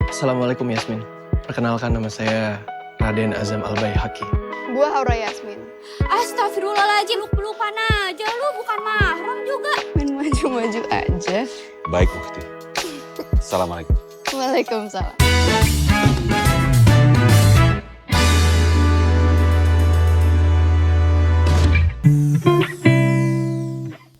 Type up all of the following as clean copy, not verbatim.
Assalamualaikum Yasmin. Perkenalkan nama saya Raden Azam Al-Baihaqi. Gua Aura Yasmin. Astagfirullahaladzim, lu pelupan aja, lu bukan mahram juga. Main maju-maju aja. Baik, Mufti. Assalamualaikum. Waalaikumsalam.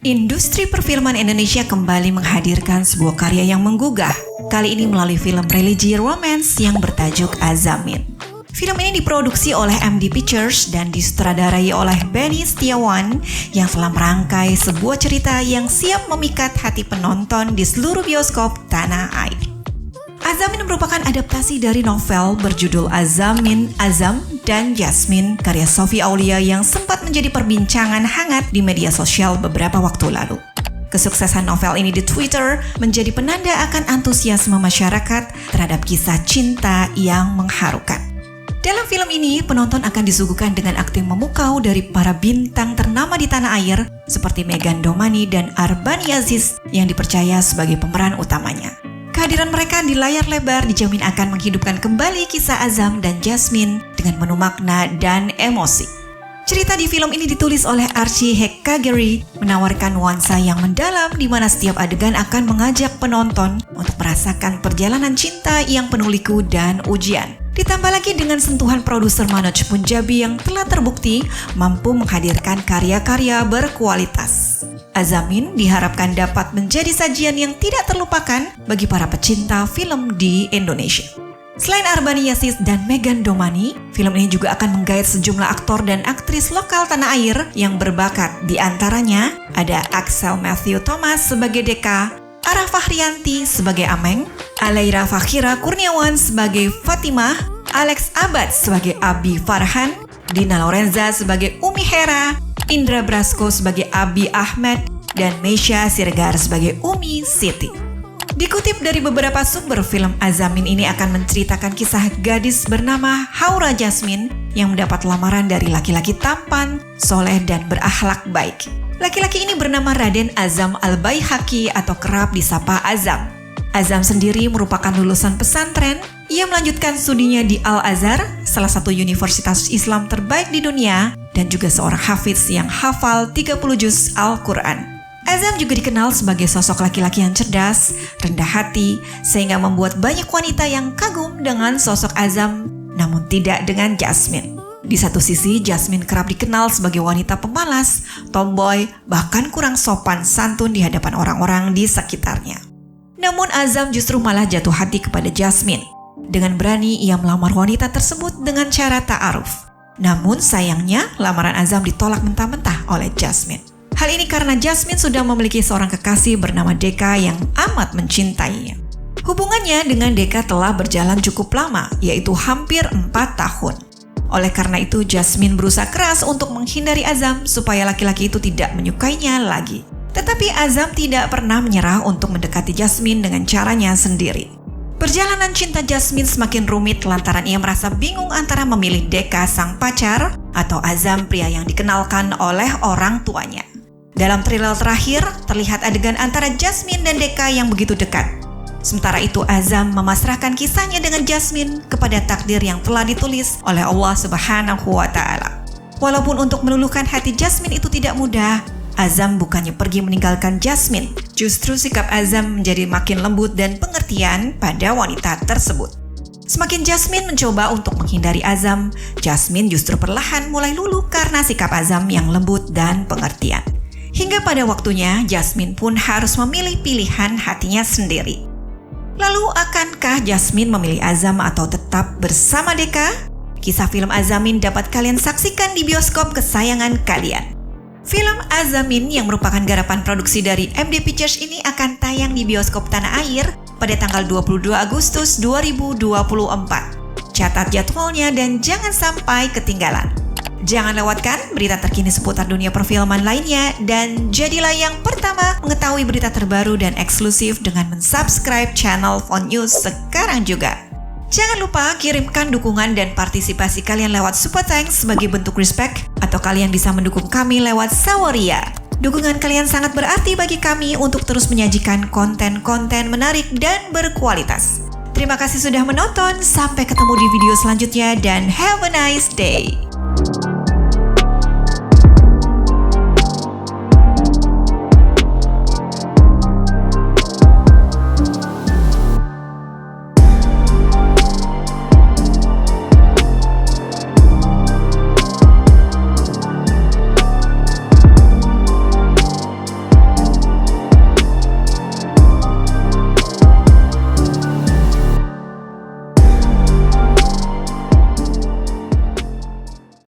Industri perfilman Indonesia kembali menghadirkan sebuah karya yang menggugah. Kali ini melalui film religi romance yang bertajuk Azamin. Film ini diproduksi oleh MD Pictures dan disutradarai oleh Benny Setiawan yang telah merangkai sebuah cerita yang siap memikat hati penonton di seluruh bioskop tanah air. Azamin merupakan adaptasi dari novel berjudul Azamin, Azam, dan Jasmine karya Sophie Aulia yang sempat menjadi perbincangan hangat di media sosial beberapa waktu lalu. Kesuksesan novel ini di Twitter menjadi penanda akan antusiasme masyarakat terhadap kisah cinta yang mengharukan. Dalam film ini, penonton akan disuguhkan dengan akting memukau dari para bintang ternama di tanah air seperti Meghan Domani dan Arbani Aziz yang dipercaya sebagai pemeran utamanya. Kehadiran mereka di layar lebar dijamin akan menghidupkan kembali kisah Azam dan Jasmine dengan penuh makna dan emosi. Cerita di film ini ditulis oleh Archie Hekageri, menawarkan nuansa yang mendalam di mana setiap adegan akan mengajak penonton untuk merasakan perjalanan cinta yang penuh liku dan ujian. Ditambah lagi dengan sentuhan produser Manoj Punjabi yang telah terbukti mampu menghadirkan karya-karya berkualitas. Azamin diharapkan dapat menjadi sajian yang tidak terlupakan bagi para pecinta film di Indonesia. Selain Arbani Aziz dan Meghan Domani, film ini juga akan menggait sejumlah aktor dan aktris lokal tanah air yang berbakat. Di antaranya ada Axel Matthew Thomas sebagai Deka, Ara Fahrianti sebagai Ameng, Alaira Fakhira Kurniawan sebagai Fatimah, Alex Abad sebagai Abi Farhan, Dina Lorenza sebagai Umi Hera, Indra Brasko sebagai Abi Ahmed, dan Meisha Siregar sebagai Umi Siti. Dikutip dari beberapa sumber, film Azamin ini akan menceritakan kisah gadis bernama Haura Jasmine yang mendapat lamaran dari laki-laki tampan, soleh, dan berakhlak baik. Laki-laki ini bernama Raden Azam Al-Baihaqi atau kerap disapa Azam. Azam sendiri merupakan lulusan pesantren. Ia melanjutkan studinya di Al-Azhar, salah satu universitas Islam terbaik di dunia, dan juga seorang hafiz yang hafal 30 juz Al-Quran. Azam juga dikenal sebagai sosok laki-laki yang cerdas, rendah hati, sehingga membuat banyak wanita yang kagum dengan sosok Azam, namun tidak dengan Jasmine. Di satu sisi, Jasmine kerap dikenal sebagai wanita pemalas, tomboy, bahkan kurang sopan santun di hadapan orang-orang di sekitarnya. Namun Azam justru malah jatuh hati kepada Jasmine. Dengan berani ia melamar wanita tersebut dengan cara ta'aruf. Namun sayangnya, lamaran Azam ditolak mentah-mentah oleh Jasmine. Hal ini karena Jasmine sudah memiliki seorang kekasih bernama Deka yang amat mencintainya. Hubungannya dengan Deka telah berjalan cukup lama, yaitu hampir 4 tahun. Oleh karena itu, Jasmine berusaha keras untuk menghindari Azam supaya laki-laki itu tidak menyukainya lagi. Tetapi Azam tidak pernah menyerah untuk mendekati Jasmine dengan caranya sendiri. Perjalanan cinta Jasmine semakin rumit lantaran ia merasa bingung antara memilih Deka sang pacar atau Azam pria yang dikenalkan oleh orang tuanya. Dalam trailer terakhir, terlihat adegan antara Jasmine dan Deka yang begitu dekat. Sementara itu, Azam memasrahkan kisahnya dengan Jasmine kepada takdir yang telah ditulis oleh Allah Subhanahu wa Ta'ala. Walaupun untuk meluluhkan hati Jasmine itu tidak mudah, Azam bukannya pergi meninggalkan Jasmine. Justru sikap Azam menjadi makin lembut dan pengertian pada wanita tersebut. Semakin Jasmine mencoba untuk menghindari Azam, Jasmine justru perlahan mulai luluh karena sikap Azam yang lembut dan pengertian. Hingga pada waktunya, Jasmine pun harus memilih pilihan hatinya sendiri. Lalu, akankah Jasmine memilih Azam atau tetap bersama Deka? Kisah film Azamin dapat kalian saksikan di bioskop kesayangan kalian. Film Azamin yang merupakan garapan produksi dari MD Pictures ini akan tayang di bioskop tanah air pada tanggal 22 Agustus 2024. Catat jadwalnya dan jangan sampai ketinggalan. Jangan lewatkan berita terkini seputar dunia perfilman lainnya dan jadilah yang pertama mengetahui berita terbaru dan eksklusif dengan mensubscribe channel Font News sekarang juga. Jangan lupa kirimkan dukungan dan partisipasi kalian lewat Super Thanks sebagai bentuk respect atau kalian bisa mendukung kami lewat Saweria. Dukungan kalian sangat berarti bagi kami untuk terus menyajikan konten-konten menarik dan berkualitas. Terima kasih sudah menonton. Sampai ketemu di video selanjutnya dan have a nice day.